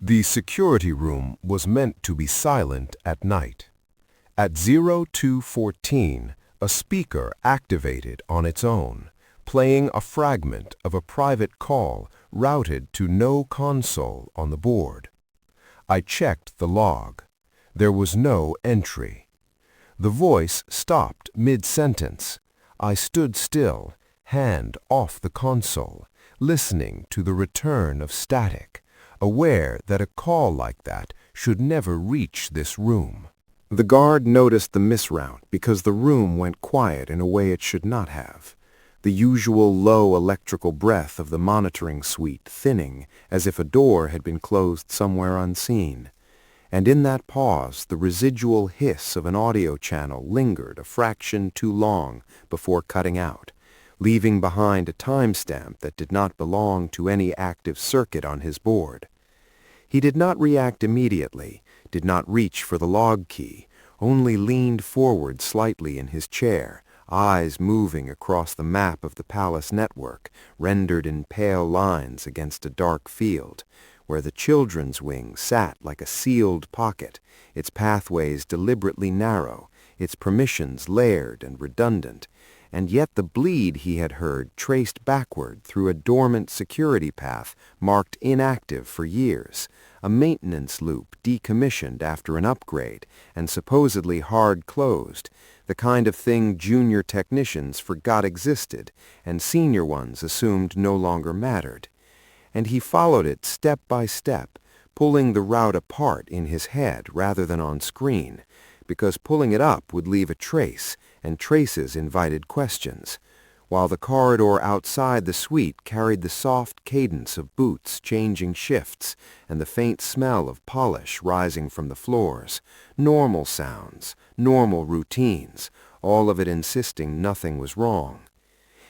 The security room was meant to be silent at night. At 0214, a speaker activated on its own, playing a fragment of a private call routed to no console on the board. I checked the log. There was no entry. The voice stopped mid-sentence. I stood still, hand off the console, listening to the return of static, aware that a call like that should never reach this room. The guard noticed the misroute because the room went quiet in a way it should not have, the usual low electrical breath of the monitoring suite thinning as if a door had been closed somewhere unseen. And in that pause, the residual hiss of an audio channel lingered a fraction too long before cutting out, leaving behind a timestamp that did not belong to any active circuit on his board. He did not react immediately, did not reach for the log key, only leaned forward slightly in his chair, eyes moving across the map of the palace network, rendered in pale lines against a dark field, where the children's wing sat like a sealed pocket, its pathways deliberately narrow, its permissions layered and redundant, and yet the bleed he had heard traced backward through a dormant security path marked inactive for years, a maintenance loop decommissioned after an upgrade and supposedly hard-closed, the kind of thing junior technicians forgot existed and senior ones assumed no longer mattered. And he followed it step by step, pulling the route apart in his head rather than on screen, because pulling it up would leave a trace, and traces invited questions, while the corridor outside the suite carried the soft cadence of boots changing shifts and the faint smell of polish rising from the floors, normal sounds, normal routines, all of it insisting nothing was wrong.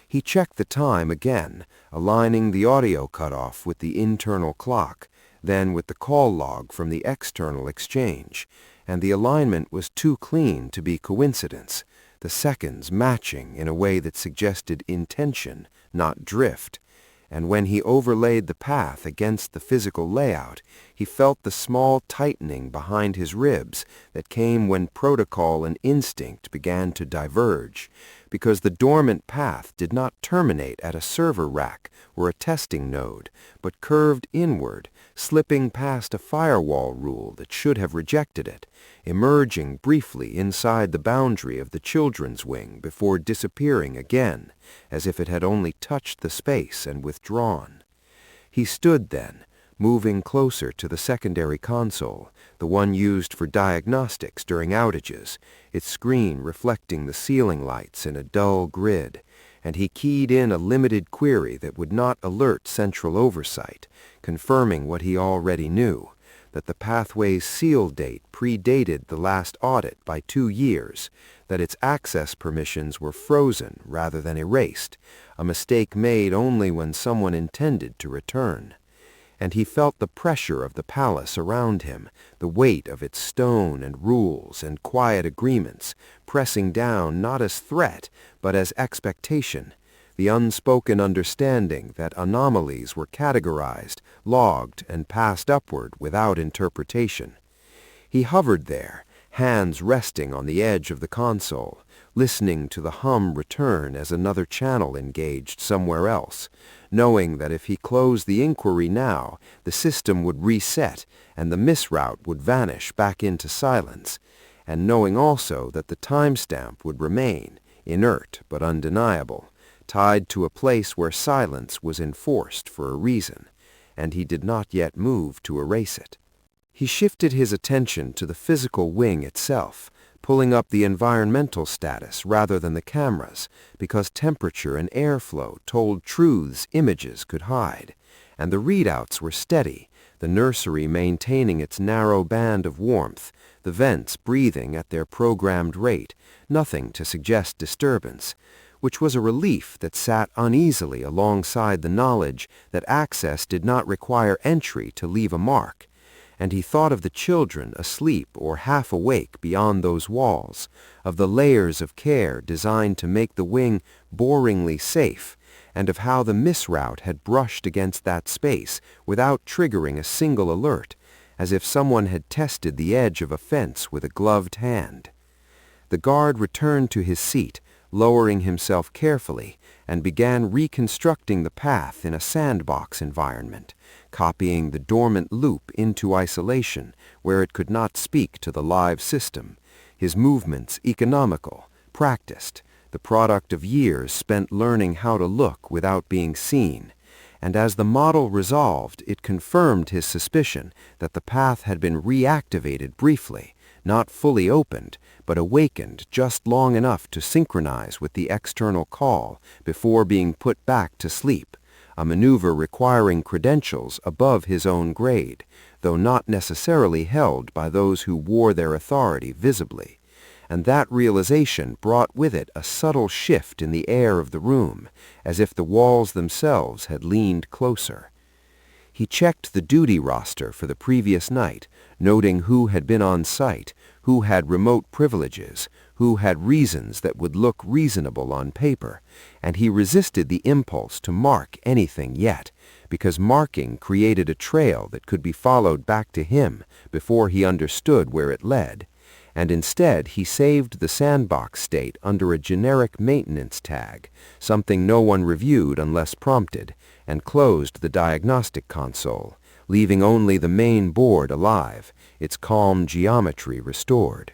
He checked the time again, aligning the audio cutoff with the internal clock, then with the call log from the external exchange, and the alignment was too clean to be coincidence, the seconds matching in a way that suggested intention, not drift. And when he overlaid the path against the physical layout, he felt the small tightening behind his ribs that came when protocol and instinct began to diverge, because the dormant path did not terminate at a server rack or a testing node, but curved inward, slipping past a firewall rule that should have rejected it, emerging briefly inside the boundary of the children's wing before disappearing again, as if it had only touched the space and withdrawn. He stood then, moving closer to the secondary console, the one used for diagnostics during outages, its screen reflecting the ceiling lights in a dull grid, and he keyed in a limited query that would not alert central oversight, confirming what he already knew, that the pathway's seal date predated the last audit by 2 years, that its access permissions were frozen rather than erased, a mistake made only when someone intended to return. And he felt the pressure of the palace around him, the weight of its stone and rules and quiet agreements, pressing down not as threat, but as expectation, the unspoken understanding that anomalies were categorized, logged, and passed upward without interpretation. He hovered there, hands resting on the edge of the console, listening to the hum return as another channel engaged somewhere else, knowing that if he closed the inquiry now, the system would reset and the misroute would vanish back into silence, and knowing also that the timestamp would remain, inert but undeniable, tied to a place where silence was enforced for a reason, and he did not yet move to erase it. He shifted his attention to the physical wing itself, pulling up the environmental status rather than the cameras, because temperature and airflow told truths images could hide, and the readouts were steady, the nursery maintaining its narrow band of warmth, the vents breathing at their programmed rate, nothing to suggest disturbance, which was a relief that sat uneasily alongside the knowledge that access did not require entry to leave a mark. And he thought of the children asleep or half awake beyond those walls, of the layers of care designed to make the wing boringly safe, and of how the misroute had brushed against that space without triggering a single alert, as if someone had tested the edge of a fence with a gloved hand. The guard returned to his seat, lowering himself carefully, and began reconstructing the path in a sandbox environment, copying the dormant loop into isolation where it could not speak to the live system, his movements economical, practiced, the product of years spent learning how to look without being seen. And as the model resolved, it confirmed his suspicion that the path had been reactivated briefly, not fully opened, but awakened just long enough to synchronize with the external call before being put back to sleep, a maneuver requiring credentials above his own grade, though not necessarily held by those who wore their authority visibly. And that realization brought with it a subtle shift in the air of the room, as if the walls themselves had leaned closer. He checked the duty roster for the previous night, noting who had been on site, who had remote privileges, who had reasons that would look reasonable on paper, and he resisted the impulse to mark anything yet, because marking created a trail that could be followed back to him before he understood where it led. And instead he saved the sandbox state under a generic maintenance tag, something no one reviewed unless prompted, and closed the diagnostic console, leaving only the main board alive, its calm geometry restored.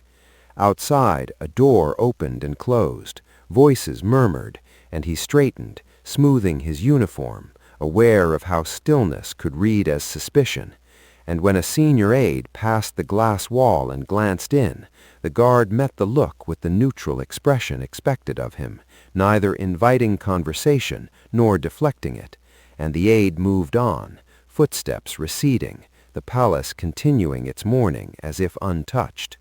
Outside, a door opened and closed, voices murmured, and he straightened, smoothing his uniform, aware of how stillness could read as suspicion. And when a senior aide passed the glass wall and glanced in, the guard met the look with the neutral expression expected of him, neither inviting conversation nor deflecting it, and the aide moved on, footsteps receding, the palace continuing its mourning as if untouched.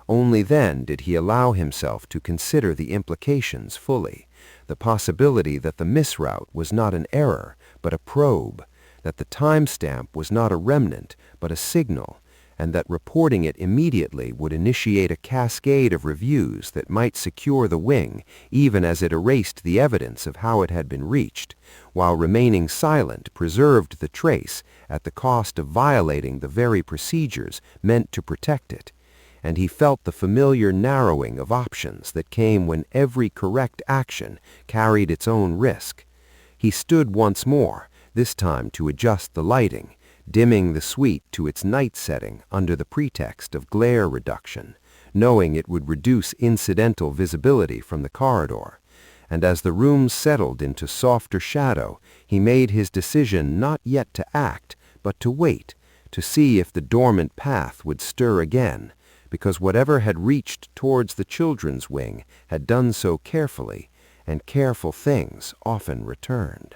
Only then did he allow himself to consider the implications fully, the possibility that the misroute was not an error, but a probe, that the timestamp was not a remnant, but a signal, and that reporting it immediately would initiate a cascade of reviews that might secure the wing even as it erased the evidence of how it had been reached, while remaining silent preserved the trace at the cost of violating the very procedures meant to protect it. And he felt the familiar narrowing of options that came when every correct action carried its own risk. He stood once more, this time to adjust the lighting, dimming the suite to its night setting under the pretext of glare reduction, knowing it would reduce incidental visibility from the corridor. And as the room settled into softer shadow, he made his decision not yet to act, but to wait, to see if the dormant path would stir again, because whatever had reached towards the children's wing had done so carefully, and careful things often returned.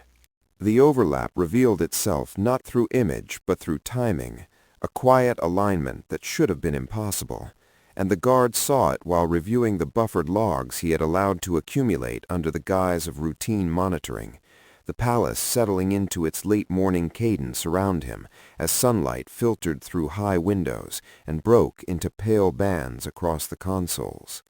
The overlap revealed itself not through image but through timing, a quiet alignment that should have been impossible, and the guard saw it while reviewing the buffered logs he had allowed to accumulate under the guise of routine monitoring, the palace settling into its late morning cadence around him as sunlight filtered through high windows and broke into pale bands across the consoles.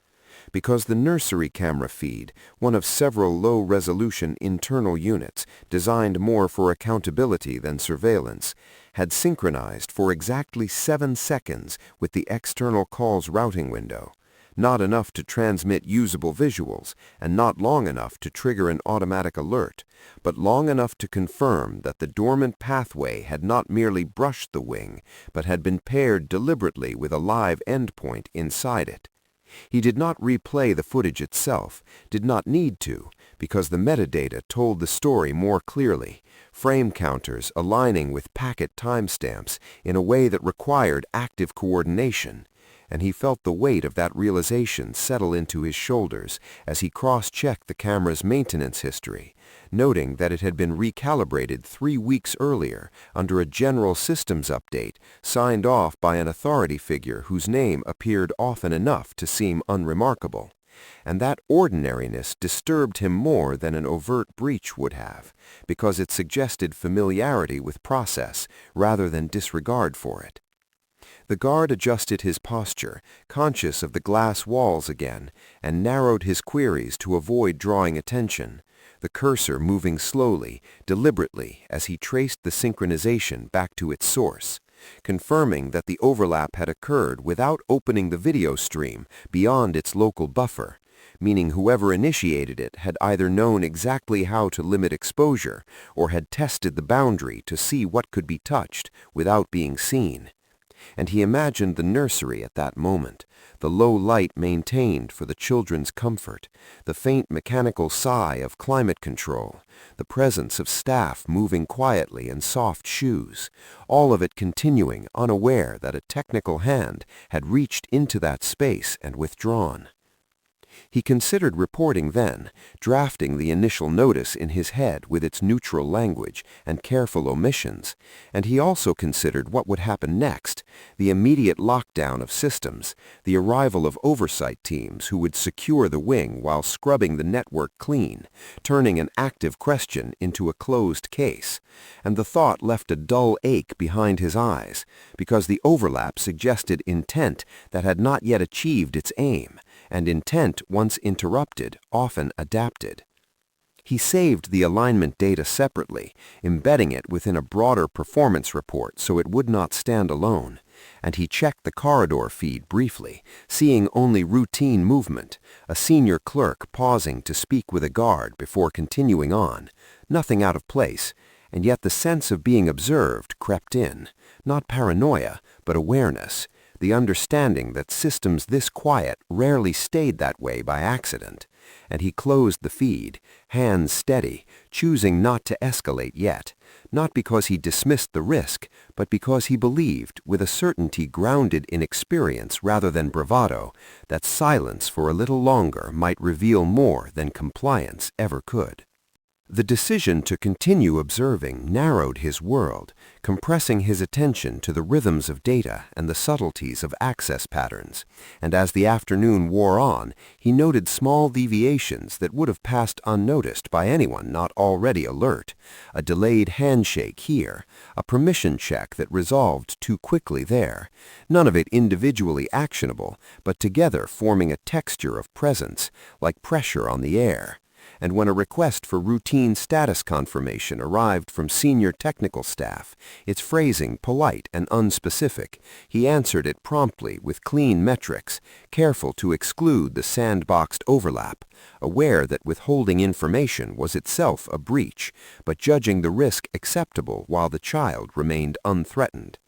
Because the nursery camera feed, one of several low-resolution internal units designed more for accountability than surveillance, had synchronized for exactly 7 seconds with the external call's routing window, not enough to transmit usable visuals and not long enough to trigger an automatic alert, but long enough to confirm that the dormant pathway had not merely brushed the wing, but had been paired deliberately with a live endpoint inside it. He did not replay the footage itself, did not need to, because the metadata told the story more clearly, frame counters aligning with packet timestamps in a way that required active coordination, and he felt the weight of that realization settle into his shoulders as he cross-checked the camera's maintenance history, noting that it had been recalibrated 3 weeks earlier under a general systems update signed off by an authority figure whose name appeared often enough to seem unremarkable. And that ordinariness disturbed him more than an overt breach would have, because it suggested familiarity with process rather than disregard for it. The guard adjusted his posture, conscious of the glass walls again, and narrowed his queries to avoid drawing attention, the cursor moving slowly, deliberately, as he traced the synchronization back to its source, confirming that the overlap had occurred without opening the video stream beyond its local buffer, meaning whoever initiated it had either known exactly how to limit exposure or had tested the boundary to see what could be touched without being seen. And he imagined the nursery at that moment, the low light maintained for the children's comfort, the faint mechanical sigh of climate control, the presence of staff moving quietly in soft shoes, all of it continuing unaware that a technical hand had reached into that space and withdrawn. He considered reporting then, drafting the initial notice in his head with its neutral language and careful omissions, and he also considered what would happen next, the immediate lockdown of systems, the arrival of oversight teams who would secure the wing while scrubbing the network clean, turning an active question into a closed case, and the thought left a dull ache behind his eyes, because the overlap suggested intent that had not yet achieved its aim, and intent, once interrupted, often adapted. He saved the alignment data separately, embedding it within a broader performance report so it would not stand alone, and he checked the corridor feed briefly, seeing only routine movement, a senior clerk pausing to speak with a guard before continuing on, nothing out of place, and yet the sense of being observed crept in, not paranoia, but awareness, the understanding that systems this quiet rarely stayed that way by accident, and he closed the feed, hands steady, choosing not to escalate yet, not because he dismissed the risk, but because he believed, with a certainty grounded in experience rather than bravado, that silence for a little longer might reveal more than compliance ever could. The decision to continue observing narrowed his world, compressing his attention to the rhythms of data and the subtleties of access patterns, and as the afternoon wore on, he noted small deviations that would have passed unnoticed by anyone not already alert, a delayed handshake here, a permission check that resolved too quickly there, none of it individually actionable, but together forming a texture of presence, like pressure on the air. And when a request for routine status confirmation arrived from senior technical staff, its phrasing polite and unspecific, he answered it promptly with clean metrics, careful to exclude the sandboxed overlap, aware that withholding information was itself a breach, but judging the risk acceptable while the child remained unthreatened.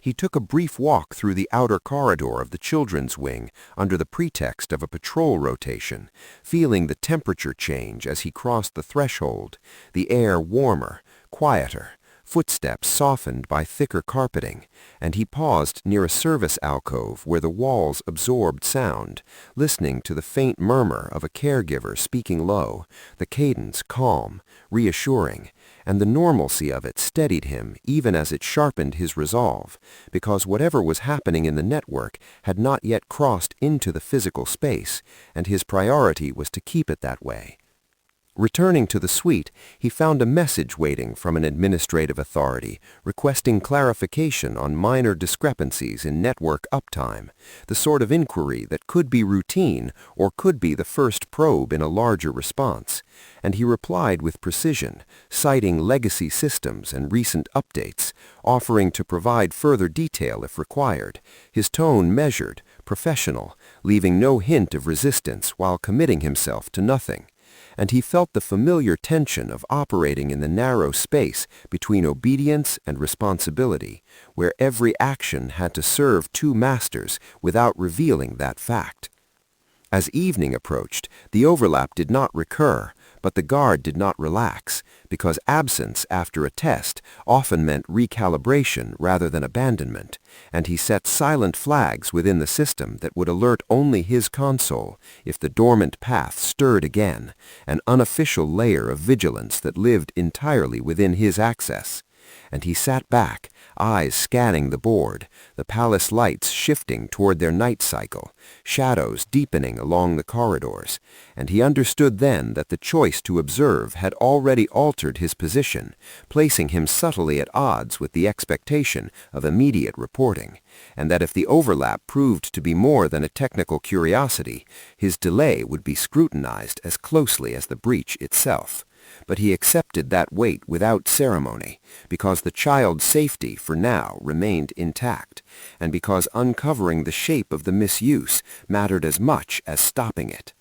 He took a brief walk through the outer corridor of the children's wing under the pretext of a patrol rotation, feeling the temperature change as he crossed the threshold, the air warmer, quieter, footsteps softened by thicker carpeting, and he paused near a service alcove where the walls absorbed sound, listening to the faint murmur of a caregiver speaking low, the cadence calm, reassuring, and the normalcy of it steadied him even as it sharpened his resolve, because whatever was happening in the network had not yet crossed into the physical space, and his priority was to keep it that way. Returning to the suite, he found a message waiting from an administrative authority requesting clarification on minor discrepancies in network uptime, the sort of inquiry that could be routine or could be the first probe in a larger response, and he replied with precision, citing legacy systems and recent updates, offering to provide further detail if required, his tone measured, professional, leaving no hint of resistance while committing himself to nothing. And he felt the familiar tension of operating in the narrow space between obedience and responsibility, where every action had to serve two masters without revealing that fact. As evening approached, the overlap did not recur, but the guard did not relax, because absence after a test often meant recalibration rather than abandonment, and he set silent flags within the system that would alert only his console if the dormant path stirred again, an unofficial layer of vigilance that lived entirely within his access. And he sat back, eyes scanning the board, the palace lights shifting toward their night cycle, shadows deepening along the corridors, and he understood then that the choice to observe had already altered his position, placing him subtly at odds with the expectation of immediate reporting, and that if the overlap proved to be more than a technical curiosity, his delay would be scrutinized as closely as the breach itself. but he accepted that weight without ceremony, because the child's safety for now remained intact, and because uncovering the shape of the misuse mattered as much as stopping it.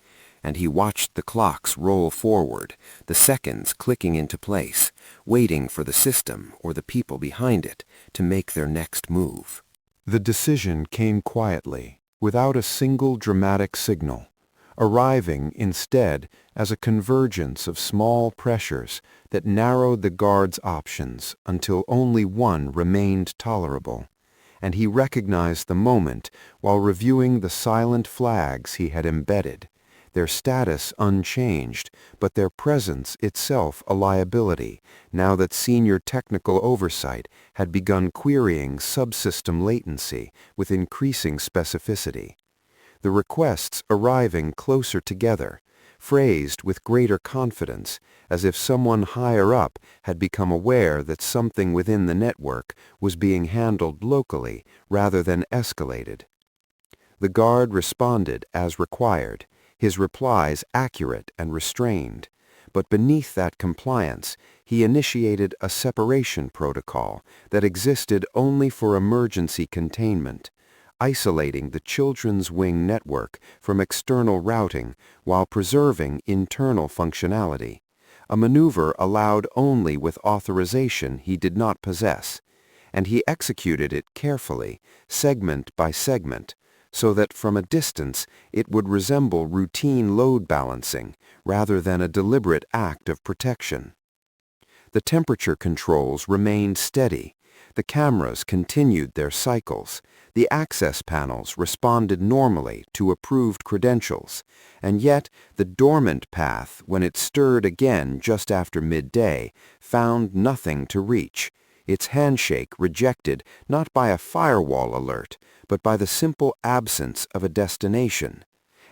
And he watched the clocks roll forward, the seconds clicking into place, waiting for the system or the people behind it to make their next move. The decision came quietly, without a single dramatic signal, arriving instead as a convergence of small pressures that narrowed the guard's options until only one remained tolerable, and he recognized the moment while reviewing the silent flags he had embedded, their status unchanged, but their presence itself a liability, now that senior technical oversight had begun querying subsystem latency with increasing specificity. The requests arriving closer together, phrased with greater confidence, as if someone higher up had become aware that something within the network was being handled locally rather than escalated. The guard responded as required, his replies accurate and restrained, but beneath that compliance, he initiated a separation protocol that existed only for emergency containment, isolating the children's wing network from external routing while preserving internal functionality, a maneuver allowed only with authorization he did not possess, and he executed it carefully, segment by segment, so that from a distance it would resemble routine load balancing rather than a deliberate act of protection. The temperature controls remained steady, the cameras continued their cycles, the access panels responded normally to approved credentials, and yet the dormant path, when it stirred again just after midday, found nothing to reach, its handshake rejected not by a firewall alert, but by the simple absence of a destination,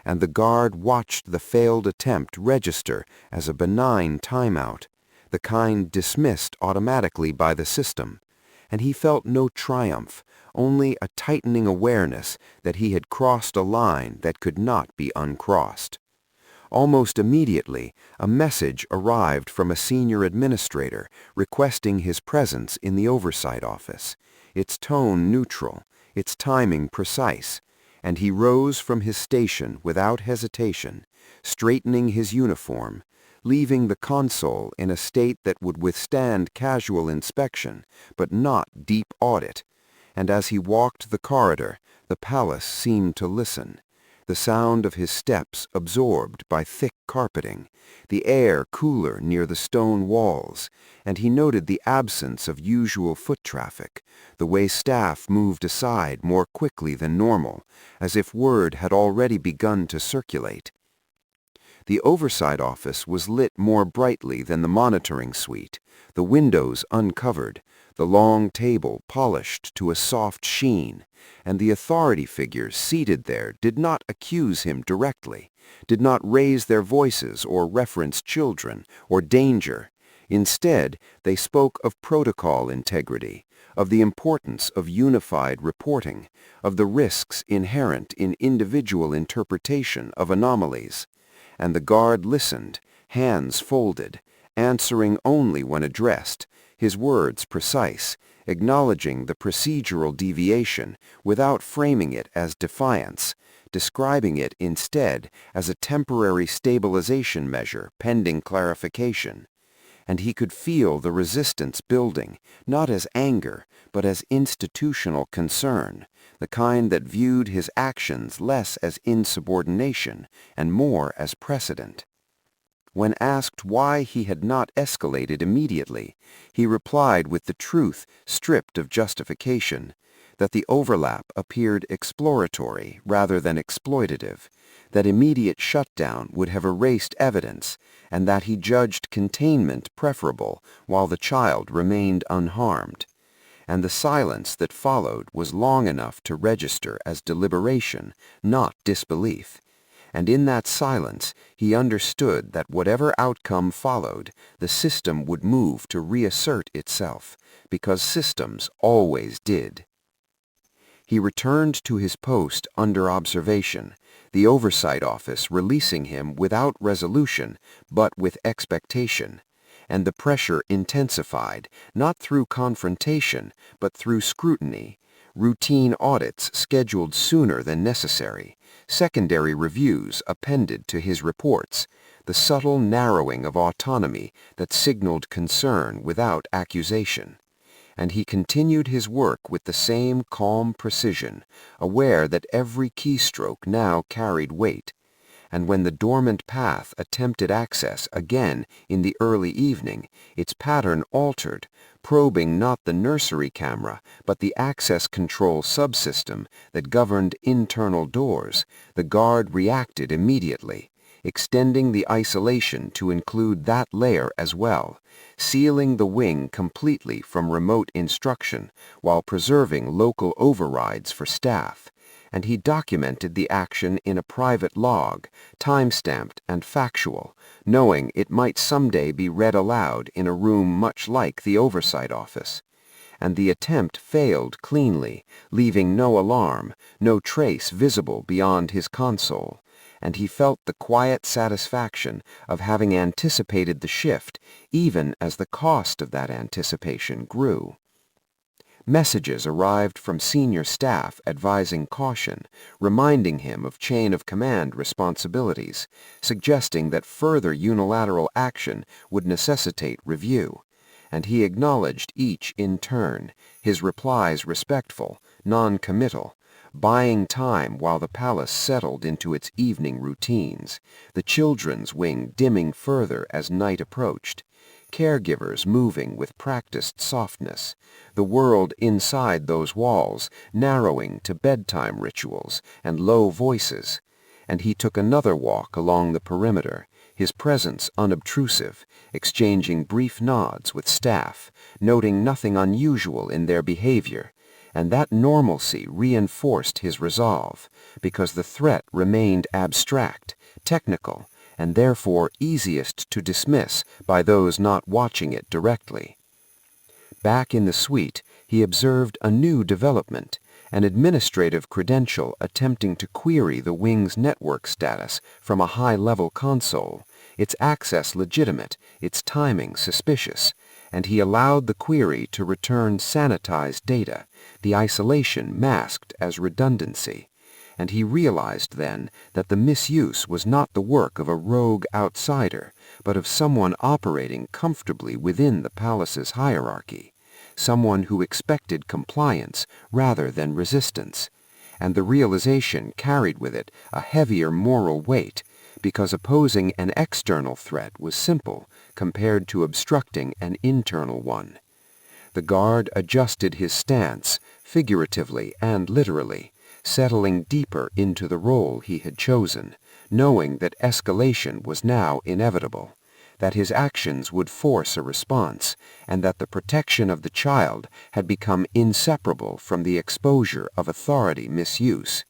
and the guard watched the failed attempt register as a benign timeout, the kind dismissed automatically by the system, and he felt no triumph, only a tightening awareness that he had crossed a line that could not be uncrossed. Almost immediately, a message arrived from a senior administrator requesting his presence in the oversight office, its tone neutral, its timing precise, and he rose from his station without hesitation, straightening his uniform, leaving the console in a state that would withstand casual inspection, but not deep audit, and as he walked the corridor, the palace seemed to listen, the sound of his steps absorbed by thick carpeting, the air cooler near the stone walls, and he noted the absence of usual foot traffic, the way staff moved aside more quickly than normal, as if word had already begun to circulate. The oversight office was lit more brightly than the monitoring suite, the windows uncovered, the long table polished to a soft sheen, and the authority figures seated there did not accuse him directly, did not raise their voices or reference children or danger. Instead, they spoke of protocol integrity, of the importance of unified reporting, of the risks inherent in individual interpretation of anomalies. And the guard listened, hands folded, answering only when addressed, his words precise, acknowledging the procedural deviation without framing it as defiance, describing it instead as a temporary stabilization measure pending clarification. And he could feel the resistance building, not as anger, but as institutional concern, the kind that viewed his actions less as insubordination and more as precedent. When asked why he had not escalated immediately, he replied with the truth stripped of justification, that the overlap appeared exploratory rather than exploitative, that immediate shutdown would have erased evidence, and that he judged containment preferable while the child remained unharmed. And the silence that followed was long enough to register as deliberation, not disbelief. And in that silence, he understood that whatever outcome followed, the system would move to reassert itself, because systems always did. He returned to his post under observation, the oversight office releasing him without resolution, but with expectation, and the pressure intensified, not through confrontation, but through scrutiny. Routine audits scheduled sooner than necessary, secondary reviews appended to his reports, the subtle narrowing of autonomy that signaled concern without accusation. And he continued his work with the same calm precision, aware that every keystroke now carried weight. And when the dormant path attempted access again in the early evening, its pattern altered, probing not the nursery camera, but the access control subsystem that governed internal doors. The guard reacted immediately, extending the isolation to include that layer as well, sealing the wing completely from remote instruction while preserving local overrides for staff. And he documented the action in a private log, time-stamped and factual, knowing it might someday be read aloud in a room much like the oversight office. And the attempt failed cleanly, leaving no alarm, no trace visible beyond his console. And he felt the quiet satisfaction of having anticipated the shift, even as the cost of that anticipation grew. Messages arrived from senior staff advising caution, reminding him of chain-of-command responsibilities, suggesting that further unilateral action would necessitate review. And he acknowledged each in turn, his replies respectful, non-committal, buying time while the palace settled into its evening routines, the children's wing dimming further as night approached, caregivers moving with practiced softness, the world inside those walls narrowing to bedtime rituals and low voices. And he took another walk along the perimeter, his presence unobtrusive, exchanging brief nods with staff, noting nothing unusual in their behavior. And that normalcy reinforced his resolve, because the threat remained abstract, technical, and therefore easiest to dismiss by those not watching it directly. Back in the suite, he observed a new development, an administrative credential attempting to query the wing's network status from a high-level console, its access legitimate, its timing suspicious, and he allowed the query to return sanitized data, the isolation masked as redundancy. And he realized then that the misuse was not the work of a rogue outsider, but of someone operating comfortably within the palace's hierarchy, someone who expected compliance rather than resistance. And the realization carried with it a heavier moral weight, because opposing an external threat was simple compared to obstructing an internal one. The guard adjusted his stance, figuratively and literally, settling deeper into the role he had chosen, knowing that escalation was now inevitable, that his actions would force a response, and that the protection of the child had become inseparable from the exposure of authority misuse.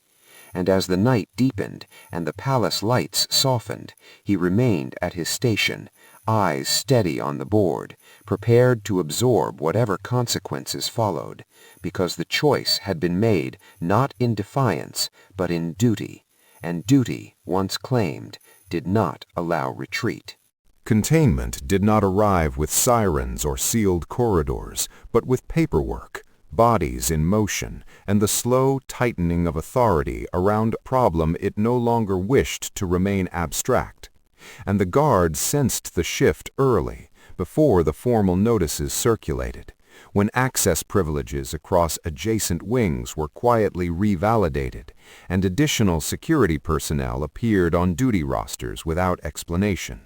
And as the night deepened and the palace lights softened, he remained at his station, eyes steady on the board, prepared to absorb whatever consequences followed, because the choice had been made not in defiance, but in duty, and duty, once claimed, did not allow retreat. Containment did not arrive with sirens or sealed corridors, but with paperwork, bodies in motion, and the slow tightening of authority around a problem it no longer wished to remain abstract. And the guard sensed the shift early, before the formal notices circulated, when access privileges across adjacent wings were quietly revalidated, and additional security personnel appeared on duty rosters without explanation,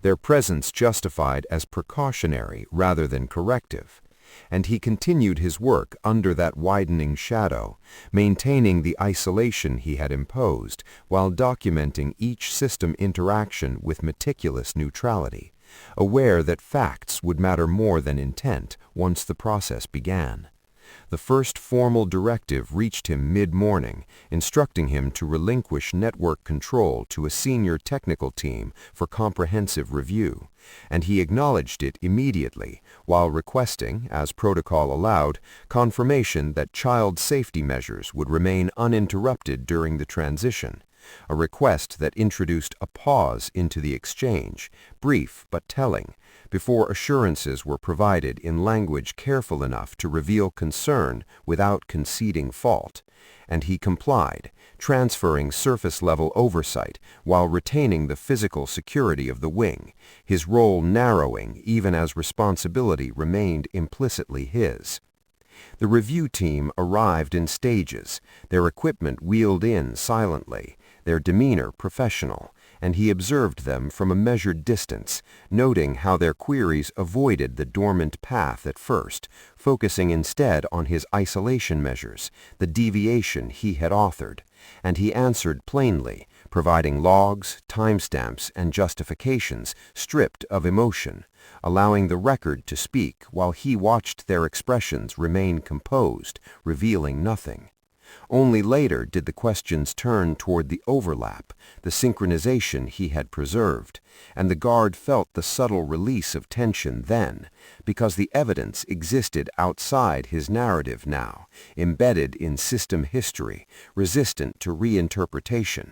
their presence justified as precautionary rather than corrective. And he continued his work under that widening shadow, maintaining the isolation he had imposed while documenting each system interaction with meticulous neutrality, aware that facts would matter more than intent once the process began. The first formal directive reached him mid-morning, instructing him to relinquish network control to a senior technical team for comprehensive review, and he acknowledged it immediately, while requesting, as protocol allowed, confirmation that child safety measures would remain uninterrupted during the transition, a request that introduced a pause into the exchange, brief but telling, before assurances were provided in language careful enough to reveal concern without conceding fault, and he complied, transferring surface-level oversight while retaining the physical security of the wing, his role narrowing even as responsibility remained implicitly his. The review team arrived in stages, their equipment wheeled in silently, their demeanor professional, and he observed them from a measured distance, noting how their queries avoided the dormant path at first, focusing instead on his isolation measures, the deviation he had authored, and he answered plainly, providing logs, timestamps, and justifications stripped of emotion, allowing the record to speak while he watched their expressions remain composed, revealing nothing. Only later did the questions turn toward the overlap, the synchronization he had preserved, and the guard felt the subtle release of tension then, because the evidence existed outside his narrative now, embedded in system history, resistant to reinterpretation.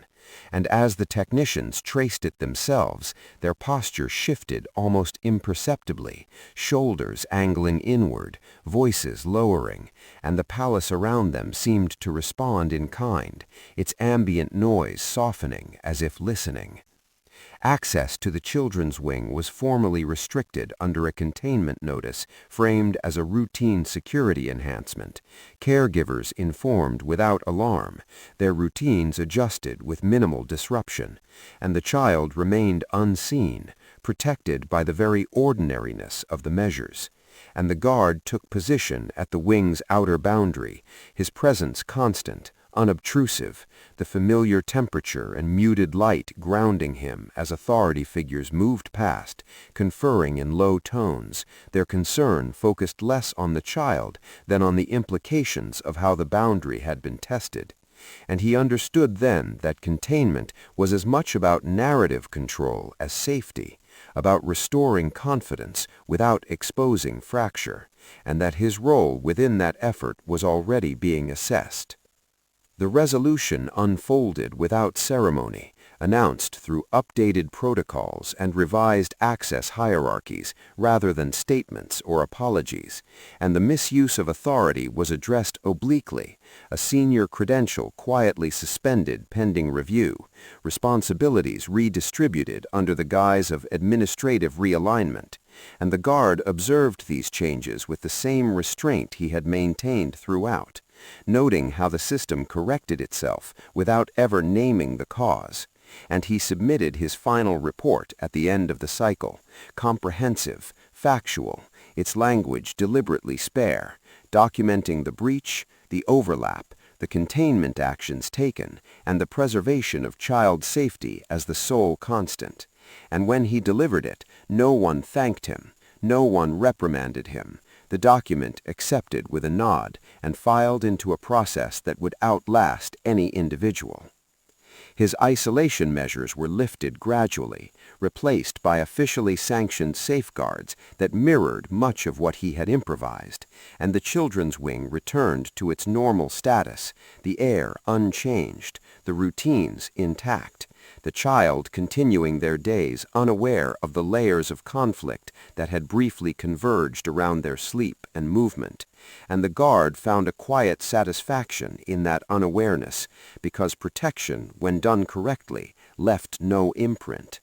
And as the technicians traced it themselves, their posture shifted almost imperceptibly, shoulders angling inward, voices lowering, and the palace around them seemed to respond in kind, its ambient noise softening as if listening. Access to the children's wing was formally restricted under a containment notice framed as a routine security enhancement, caregivers informed without alarm, their routines adjusted with minimal disruption, and the child remained unseen, protected by the very ordinariness of the measures. And the guard took position at the wing's outer boundary, his presence constant, unobtrusive, the familiar temperature and muted light grounding him as authority figures moved past, conferring in low tones, their concern focused less on the child than on the implications of how the boundary had been tested. And he understood then that containment was as much about narrative control as safety, about restoring confidence without exposing fracture, and that his role within that effort was already being assessed. The resolution unfolded without ceremony, announced through updated protocols and revised access hierarchies rather than statements or apologies, and the misuse of authority was addressed obliquely, a senior credential quietly suspended pending review, responsibilities redistributed under the guise of administrative realignment, and the guard observed these changes with the same restraint he had maintained throughout, noting how the system corrected itself without ever naming the cause, and he submitted his final report at the end of the cycle, comprehensive, factual, its language deliberately spare, documenting the breach, the overlap, the containment actions taken, and the preservation of child safety as the sole constant. And when he delivered it, no one thanked him, no one reprimanded him. The document accepted with a nod and filed into a process that would outlast any individual. His isolation measures were lifted gradually, replaced by officially sanctioned safeguards that mirrored much of what he had improvised, and the children's wing returned to its normal status, the air unchanged, the routines intact, the child continuing their days unaware of the layers of conflict that had briefly converged around their sleep and movement, and the guard found a quiet satisfaction in that unawareness, because protection, when done correctly, left no imprint.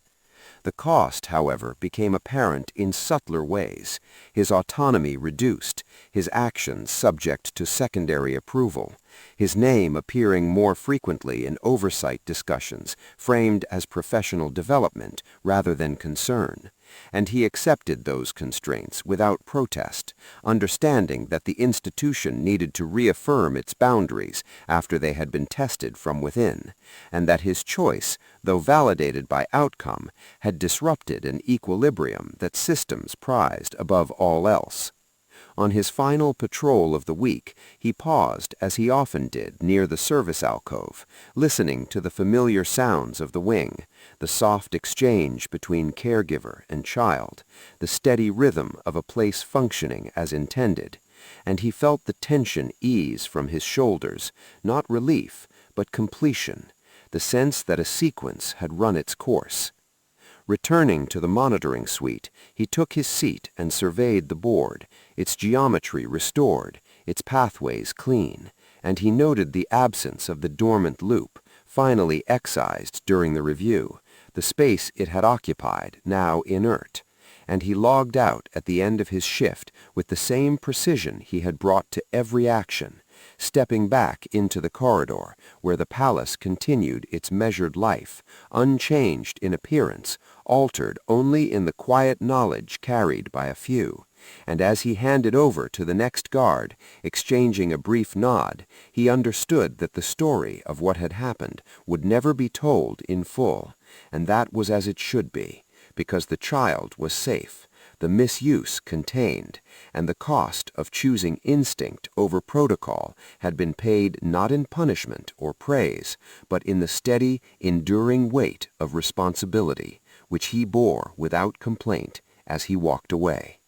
The cost, however, became apparent in subtler ways, his autonomy reduced, his actions subject to secondary approval, his name appearing more frequently in oversight discussions framed as professional development rather than concern, and he accepted those constraints without protest, understanding that the institution needed to reaffirm its boundaries after they had been tested from within, and that his choice, though validated by outcome, had disrupted an equilibrium that systems prized above all else. On his final patrol of the week, he paused, as he often did, near the service alcove, listening to the familiar sounds of the wing, the soft exchange between caregiver and child, the steady rhythm of a place functioning as intended, and he felt the tension ease from his shoulders, not relief, but completion, the sense that a sequence had run its course. Returning to the monitoring suite, he took his seat and surveyed the board, its geometry restored, its pathways clean, and he noted the absence of the dormant loop, finally excised during the review, the space it had occupied, now inert, and he logged out at the end of his shift with the same precision he had brought to every action, stepping back into the corridor where the palace continued its measured life, unchanged in appearance, altered only in the quiet knowledge carried by a few. And as he handed over to the next guard, exchanging a brief nod, he understood that the story of what had happened would never be told in full, and that was as it should be, because the child was safe, the misuse contained, and the cost of choosing instinct over protocol had been paid not in punishment or praise, but in the steady, enduring weight of responsibility, which he bore without complaint as he walked away.